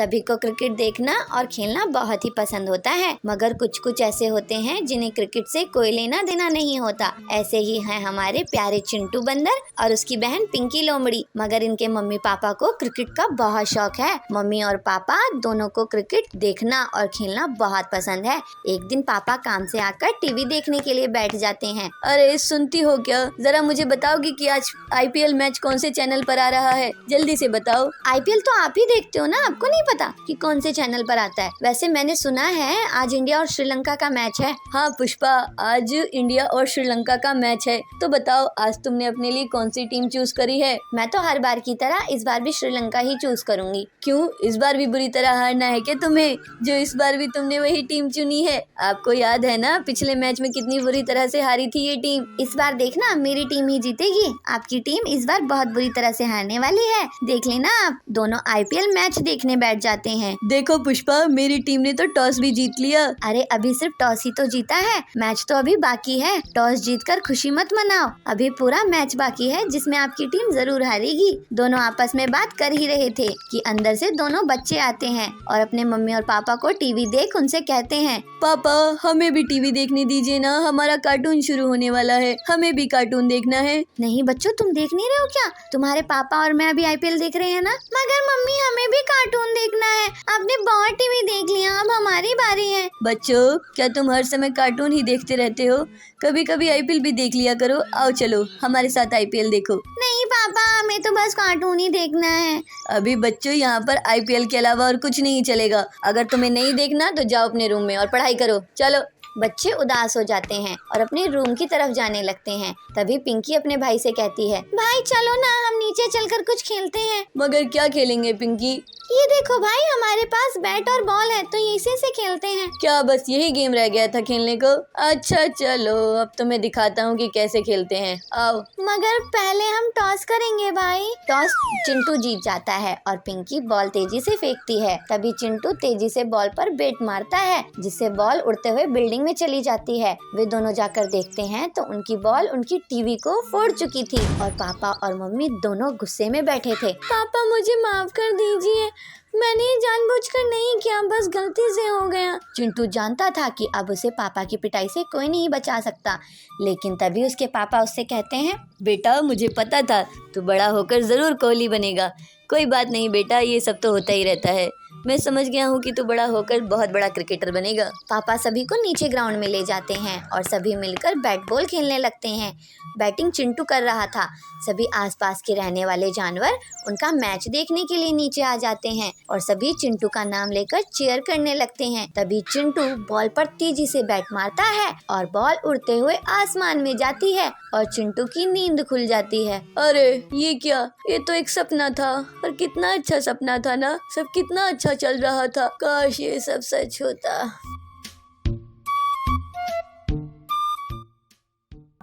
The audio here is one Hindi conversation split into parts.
सभी को क्रिकेट देखना और खेलना बहुत ही पसंद होता है, मगर कुछ कुछ ऐसे होते हैं जिन्हें क्रिकेट से कोई लेना देना नहीं होता। ऐसे ही हैं हमारे प्यारे चिंटू बंदर और उसकी बहन पिंकी लोमड़ी। मगर इनके मम्मी पापा को क्रिकेट का बहुत शौक है। मम्मी और पापा दोनों को क्रिकेट देखना और खेलना बहुत पसंद है। एक दिन पापा काम से आकर टीवी देखने के लिए बैठ जाते हैं। अरे सुनती हो क्या, जरा मुझे बताओगी कि आज IPL मैच कौन से चैनल पर आ रहा है, जल्दी से बताओ। IPL तो आप ही देखते हो ना, आपको नहीं पता कि कौन से चैनल पर आता है? वैसे मैंने सुना है आज इंडिया और श्रीलंका का मैच है। हाँ पुष्पा, आज इंडिया और श्रीलंका का मैच है। तो बताओ आज तुमने अपने लिए कौन सी टीम चूज करी है? मैं तो हर बार की तरह इस बार भी श्रीलंका ही चूज करूंगी। क्यों, इस बार भी बुरी तरह हारना है क्या तुम्हें, जो इस बार भी तुमने वही टीम चुनी है? आपको याद है ना पिछले मैच में कितनी बुरी तरह से हारी थी ये टीम। इस बार देखना मेरी टीम ही जीतेगी। आपकी टीम इस बार बहुत बुरी तरह से हारने वाली है। देख लेना, आप दोनों IPL मैच देखने बैठ जाते हैं। देखो पुष्पा, मेरी टीम ने तो टॉस भी जीत लिया। अरे अभी सिर्फ टॉस ही तो जीता है, मैच तो अभी बाकी है। टॉस जीतकर खुशी मत मनाओ, अभी पूरा मैच बाकी है जिसमें आपकी टीम जरूर हारेगी। दोनों आपस में बात कर ही रहे थे कि अंदर से दोनों बच्चे आते हैं और अपने मम्मी और पापा को टीवी देख उनसे कहते हैं, पापा हमें भी टीवी देखने दीजिए ना, हमारा कार्टून शुरू होने वाला है, हमें भी कार्टून देखना है। नहीं बच्चों, तुम देख नहीं रहे हो क्या? तुम्हारे पापा और मैं अभी IPL देख रहे हैं ना। मगर मम्मी हमें भी कार्टून देखना है, आपने बहुत टीवी देख लिया, अब हमारी बारी है। बच्चों क्या तुम हर समय कार्टून ही देखते रहते हो? कभी कभी IPL भी देख लिया करो। आओ चलो हमारे साथ IPL देखो। नहीं पापा, हमें तो बस कार्टून ही देखना है। अभी बच्चों यहाँ पर IPL के अलावा और कुछ नहीं चलेगा। अगर तुम्हें नहीं देखना तो जाओ अपने रूम में और पढ़ाई करो, चलो। बच्चे उदास हो जाते हैं और अपने रूम की तरफ जाने लगते हैं। तभी पिंकी अपने भाई से कहती है, भाई चलो ना, हम नीचे चलकर कुछ खेलते हैं। मगर क्या खेलेंगे पिंकी? ये देखो भाई, हमारे पास बैट और बॉल है, तो इसी से खेलते हैं। क्या बस यही गेम रह गया था खेलने को? अच्छा चलो, अब तुम्हें दिखाता हूँ कि कैसे खेलते हैं, आओ। मगर पहले हम टॉस करेंगे भाई। टॉस चिंटू जीत जाता है और पिंकी बॉल तेजी से फेंकती है। तभी चिंटू तेजी से बॉल पर बैट मारता है, जिससे बॉल उड़ते हुए बिल्डिंग में चली जाती है। वे दोनों जाकर देखते हैं तो उनकी बॉल उनकी टीवी को फोड़ चुकी थी और पापा और मम्मी दोनों गुस्से में बैठे थे। पापा मुझे माफ कर दीजिए, मैंने जानबूझकर नहीं किया, बस गलती से हो गया। चिंटू जानता था कि अब उसे पापा की पिटाई से कोई नहीं बचा सकता, लेकिन तभी उसके पापा उससे कहते हैं, बेटा मुझे पता था तू बड़ा होकर जरूर कोहली बनेगा। कोई बात नहीं बेटा, ये सब तो होता ही रहता है। मैं समझ गया हूँ कि तू बड़ा होकर बहुत बड़ा क्रिकेटर बनेगा। पापा सभी को नीचे ग्राउंड में ले जाते हैं और सभी मिलकर बैट बॉल खेलने लगते हैं। बैटिंग चिंटू कर रहा था। सभी आसपास के रहने वाले जानवर उनका मैच देखने के लिए नीचे आ जाते हैं और सभी चिंटू का नाम लेकर चीयर करने लगते हैं। तभी चिंटू बॉल पर तेजी से बैट मारता है और बॉल उड़ते हुए आसमान में जाती है और चिंटू की नींद खुल जाती है। अरे ये क्या, ये तो एक सपना था, और कितना अच्छा सपना था ना, सब कितना अच्छा चल रहा था। काश ये सब सच होता।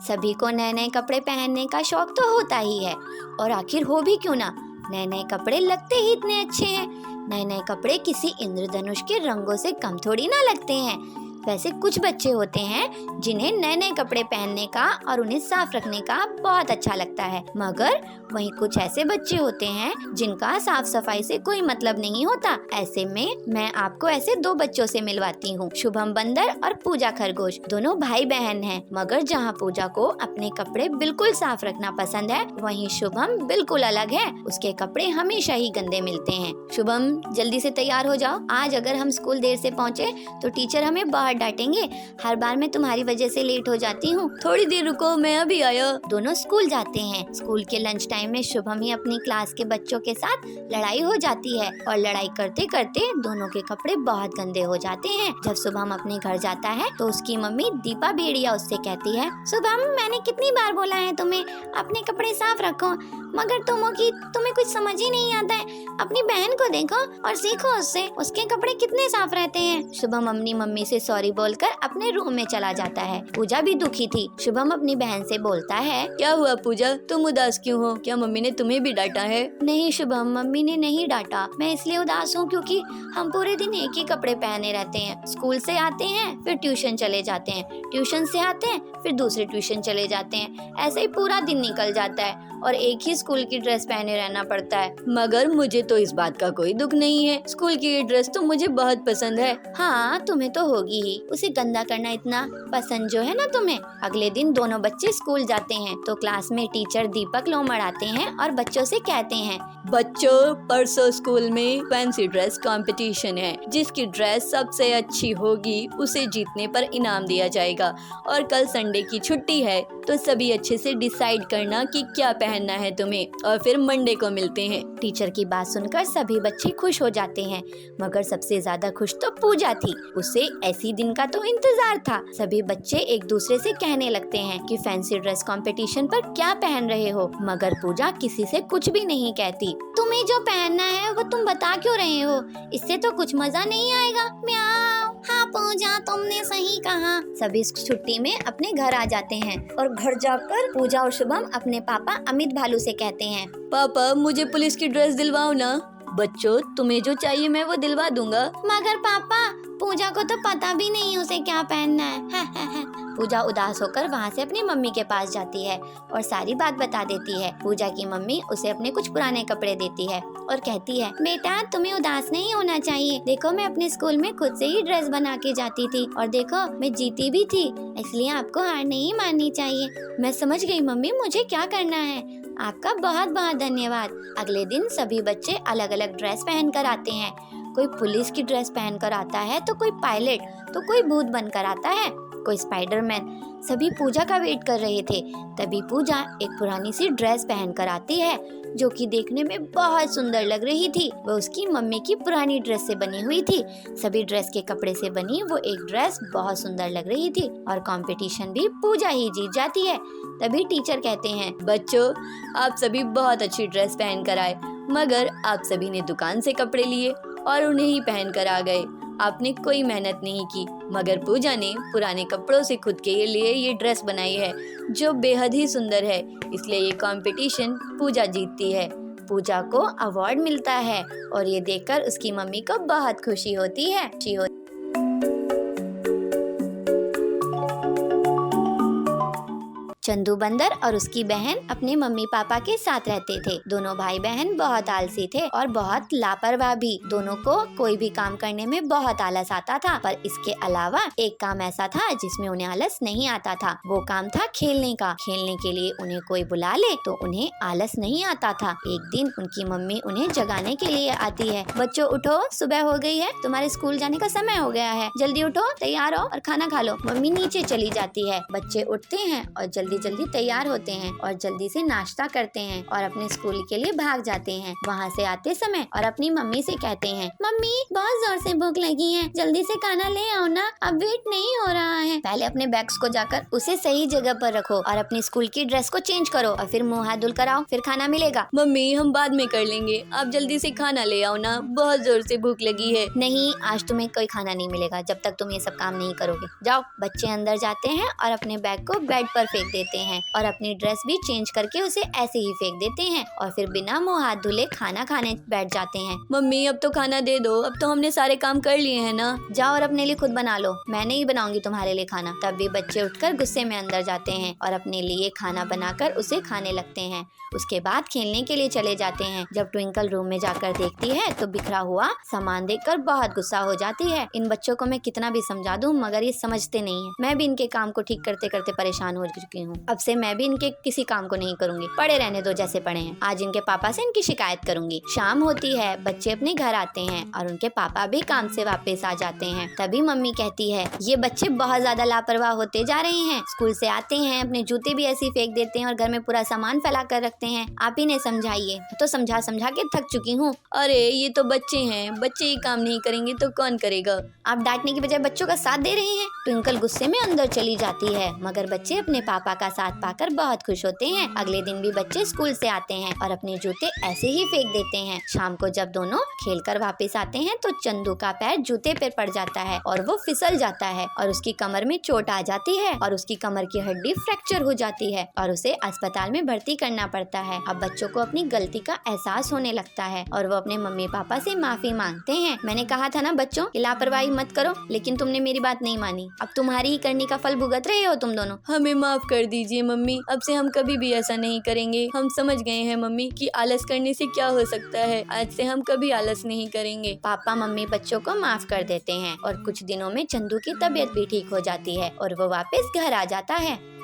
सभी को नए नए कपड़े पहनने का शौक तो होता ही है, और आखिर हो भी क्यों ना, नए नए कपड़े लगते ही इतने अच्छे हैं। नए नए कपड़े किसी इंद्रधनुष के रंगों से कम थोड़ी ना लगते हैं। वैसे कुछ बच्चे होते हैं जिन्हें नए नए कपड़े पहनने का और उन्हें साफ रखने का बहुत अच्छा लगता है, मगर वहीं कुछ ऐसे बच्चे होते हैं जिनका साफ सफाई से कोई मतलब नहीं होता। ऐसे में मैं आपको ऐसे दो बच्चों से मिलवाती हूँ, शुभम बंदर और पूजा खरगोश। दोनों भाई बहन हैं, मगर जहाँ पूजा को अपने कपड़े बिल्कुल साफ रखना पसंद है, वहीं शुभम बिल्कुल अलग है। उसके कपड़े हमेशा ही गंदे मिलते हैं। शुभम जल्दी से तैयार हो जाओ, आज अगर हम स्कूल देर से पहुँचे तो टीचर हमें बाहर डांटेंगे। हर बार मैं तुम्हारी वजह से लेट हो जाती हूँ। थोड़ी देर रुको, मैं अभी आया। दोनों स्कूल जाते हैं। स्कूल के लंच टाइम में शुभम ही अपनी क्लास के बच्चों के साथ लड़ाई हो जाती है और लड़ाई करते करते दोनों के कपड़े बहुत गंदे हो जाते हैं। जब शुभम अपने घर जाता है तो उसकी मम्मी दीपा भेड़िया उससे कहती है, शुभम मैंने कितनी बार बोला है तुम्हें अपने कपड़े साफ रखो, मगर तुम्हें कुछ समझ ही नहीं आता है। अपनी बहन को देखो और सीखो उससे, उसके कपड़े कितने साफ रहते हैं। शुभम अपनी मम्मी से सॉरी बोलकर अपने रूम में चला जाता है। पूजा भी दुखी थी। शुभम अपनी बहन से बोलता है, क्या हुआ पूजा, तुम उदास क्यों हो? क्या मम्मी ने तुम्हें भी डांटा है? नहीं शुभम, मम्मी ने नहीं डांटा। मैं इसलिए उदास हूँ क्योंकि हम पूरे दिन एक ही कपड़े पहने रहते हैं। स्कूल से आते हैं, फिर ट्यूशन चले जाते हैं, ट्यूशन से आते हैं, फिर दूसरे ट्यूशन चले जाते हैं। ऐसे ही पूरा दिन निकल जाता है और एक ही स्कूल की ड्रेस पहने रहना पड़ता है। मगर मुझे तो इस बात का कोई दुख नहीं है, स्कूल की ये ड्रेस तो मुझे बहुत पसंद है। हाँ तुम्हें तो होगी ही, उसे गंदा करना इतना पसंद जो है ना तुम्हें। अगले दिन दोनों बच्चे स्कूल जाते हैं तो क्लास में टीचर दीपक लोमड़ आते हैं और बच्चों से कहते हैं, बच्चों परसों स्कूल में फैंसी ड्रेस कंपटीशन है, जिसकी ड्रेस सबसे अच्छी होगी उसे जीतने पर इनाम दिया जाएगा। और कल संडे की छुट्टी है तो सभी अच्छे से डिसाइड करना कि क्या पहनना है तुम्हें, और फिर मंडे को मिलते हैं। टीचर की बात सुनकर सभी बच्चे खुश हो जाते हैं, मगर सबसे ज्यादा खुश तो पूजा थी। उसे ऐसी दिन का तो इंतजार था। सभी बच्चे एक दूसरे से कहने लगते हैं कि फैंसी ड्रेस कंपटीशन पर क्या पहन रहे हो, मगर पूजा किसी से कुछ भी नहीं कहती। तुम्हें जो पहनना है वो तुम बता क्यों रहे हो, इससे तो कुछ मजा नहीं आएगा। म्याऊ। हाँ पूजा तुमने सही कहा। सभी छुट्टी में अपने घर आ जाते हैं और घर जाकर पूजा और शुभम अपने पापा अमित भालू से कहते हैं, पापा मुझे पुलिस की ड्रेस दिलवाओ ना। बच्चों तुम्हें जो चाहिए मैं वो दिलवा दूंगा। मगर पापा पूजा को तो पता भी नहीं उसे क्या पहनना है। पूजा उदास होकर वहाँ से अपनी मम्मी के पास जाती है और सारी बात बता देती है। पूजा की मम्मी उसे अपने कुछ पुराने कपड़े देती है और कहती है, बेटा तुम्हें उदास नहीं होना चाहिए। देखो मैं अपने स्कूल में खुद से ही ड्रेस बना के जाती थी और देखो मैं जीती भी थी, इसलिए आपको हार नहीं माननी चाहिए। मैं समझ गई मम्मी, मुझे क्या करना है। आपका बहुत बहुत धन्यवाद। अगले दिन सभी बच्चे अलग अलग ड्रेस पहन कर आते हैं। कोई पुलिस की ड्रेस पहन कर आता है तो कोई पायलट, तो कोई भूत बनकर आता है, कोई स्पाइडरमैन। सभी पूजा का वेट कर रहे थे। तभी पूजा एक पुरानी सी ड्रेस पहन कर आती है जो कि देखने में बहुत सुंदर लग रही थी। वो उसकी मम्मी की पुरानी ड्रेस से बनी हुई थी। सभी ड्रेस के कपड़े से बनी वो एक ड्रेस बहुत सुंदर लग रही थी और कंपटीशन भी पूजा ही जीत जाती है। तभी टीचर कहते हैं, बच्चों आप सभी बहुत अच्छी ड्रेस पहन कर आए, मगर आप सभी ने दुकान से कपड़े लिए और उन्हें ही पहन कर आ गए। आपने कोई मेहनत नहीं की, मगर पूजा ने पुराने कपड़ों से खुद के लिए ये ड्रेस बनाई है जो बेहद ही सुंदर है, इसलिए ये कंपटीशन पूजा जीतती है। पूजा को अवार्ड मिलता है और ये देखकर उसकी मम्मी को बहुत खुशी होती है। चंदू बंदर और उसकी बहन अपने मम्मी पापा के साथ रहते थे। दोनों भाई बहन बहुत आलसी थे और बहुत लापरवाह भी। दोनों को कोई भी काम करने में बहुत आलस आता था, पर इसके अलावा एक काम ऐसा था जिसमें उन्हें आलस नहीं आता था। वो काम था खेलने का। खेलने के लिए उन्हें कोई बुला ले तो उन्हें आलस नहीं आता था। एक दिन उनकी मम्मी उन्हें जगाने के लिए आती है, बच्चों उठो, सुबह हो गई है, तुम्हारे स्कूल जाने का समय हो गया है, जल्दी उठो, तैयार हो और खाना खा लो। मम्मी नीचे चली जाती है। बच्चे उठते हैं और जल्दी तैयार होते हैं और जल्दी से नाश्ता करते हैं और अपने स्कूल के लिए भाग जाते हैं। वहाँ से आते समय और अपनी मम्मी से कहते हैं, मम्मी बहुत जोर से भूख लगी है, जल्दी से खाना ले आओ ना, अब वेट नहीं हो रहा है। पहले अपने बैग्स को जाकर उसे सही जगह पर रखो और अपनी स्कूल की ड्रेस को चेंज करो और फिर मुँह हाथ धुल कर आओ, फिर खाना मिलेगा। मम्मी हम बाद में कर लेंगे, आप जल्दी से खाना ले आओ ना, बहुत जोर से भूख लगी है। नहीं, आज तुम्हें कोई खाना नहीं मिलेगा जब तक तुम ये सब काम नहीं करोगे। जाओ। बच्चे अंदर जाते हैं और अपने बैग को बेड पर फेंक देते हैं और अपनी ड्रेस भी चेंज करके उसे ऐसे ही फेंक देते हैं और फिर बिना मुंह हाथ धुले खाना खाने बैठ जाते हैं। मम्मी अब तो खाना दे दो, अब तो हमने सारे काम कर लिए हैं ना। जाओ और अपने लिए खुद बना लो, मैं नहीं बनाऊंगी तुम्हारे लिए खाना। तब भी बच्चे उठकर गुस्से में अंदर जाते हैं और अपने लिए खाना बनाकर उसे खाने लगते हैं। उसके बाद खेलने के लिए चले जाते हैं। जब ट्विंकल रूम में जाकर देखती है तो बिखरा हुआ सामान देखकर बहुत गुस्सा हो जाती है। इन बच्चों को मैं कितना भी समझा दूं मगर ये समझते नहीं है। मैं भी इनके काम को ठीक करते करते परेशान हो चुकी हूँ। अब से मैं भी इनके किसी काम को नहीं करूंगी, पड़े रहने दो जैसे पड़े हैं। आज इनके पापा से इनकी शिकायत करूंगी। शाम होती है, बच्चे अपने घर आते हैं और उनके पापा भी काम से वापस आ जाते हैं। तभी मम्मी कहती है, ये बच्चे बहुत ज्यादा लापरवाह होते जा रहे हैं। स्कूल से आते हैं, अपने जूते भी ऐसे फेंक देते हैं और घर में पूरा सामान फैला कर रखते हैं। आप ही ने समझाइए। तो समझा समझा के थक चुकी हूँ। अरे ये तो बच्चे हैं, बच्चे ही काम नहीं करेंगे तो कौन करेगा। आप डांटने की बजाय बच्चों का साथ दे रही हैं। ट्विंकल गुस्से में अंदर चली जाती है मगर बच्चे अपने पापा का साथ पाकर बहुत खुश होते हैं। अगले दिन भी बच्चे स्कूल से आते हैं और अपने जूते ऐसे ही फेंक देते हैं। शाम को जब दोनों खेलकर वापस आते हैं तो चंदू का पैर जूते पर पड़ जाता है और वो फिसल जाता है और उसकी कमर में चोट आ जाती है और उसकी कमर की हड्डी फ्रैक्चर हो जाती है और उसे अस्पताल में भर्ती करना पड़ता है। अब बच्चों को अपनी गलती का एहसास होने लगता है और वो अपने मम्मी पापा से माफी मांगते हैं। मैंने कहा था ना बच्चों कि लापरवाही मत करो, लेकिन तुमने मेरी बात नहीं मानी। अब तुम्हारी ही करनी का फल भुगत रहे हो तुम दोनों। हमें माफ कर दीजिए मम्मी, अब से हम कभी भी ऐसा नहीं करेंगे। हम समझ गए हैं मम्मी कि आलस करने से क्या हो सकता है। आज से हम कभी आलस नहीं करेंगे। पापा मम्मी बच्चों को माफ कर देते हैं और कुछ दिनों में चंदू की तबीयत भी ठीक हो जाती है और वो वापस घर आ जाता है।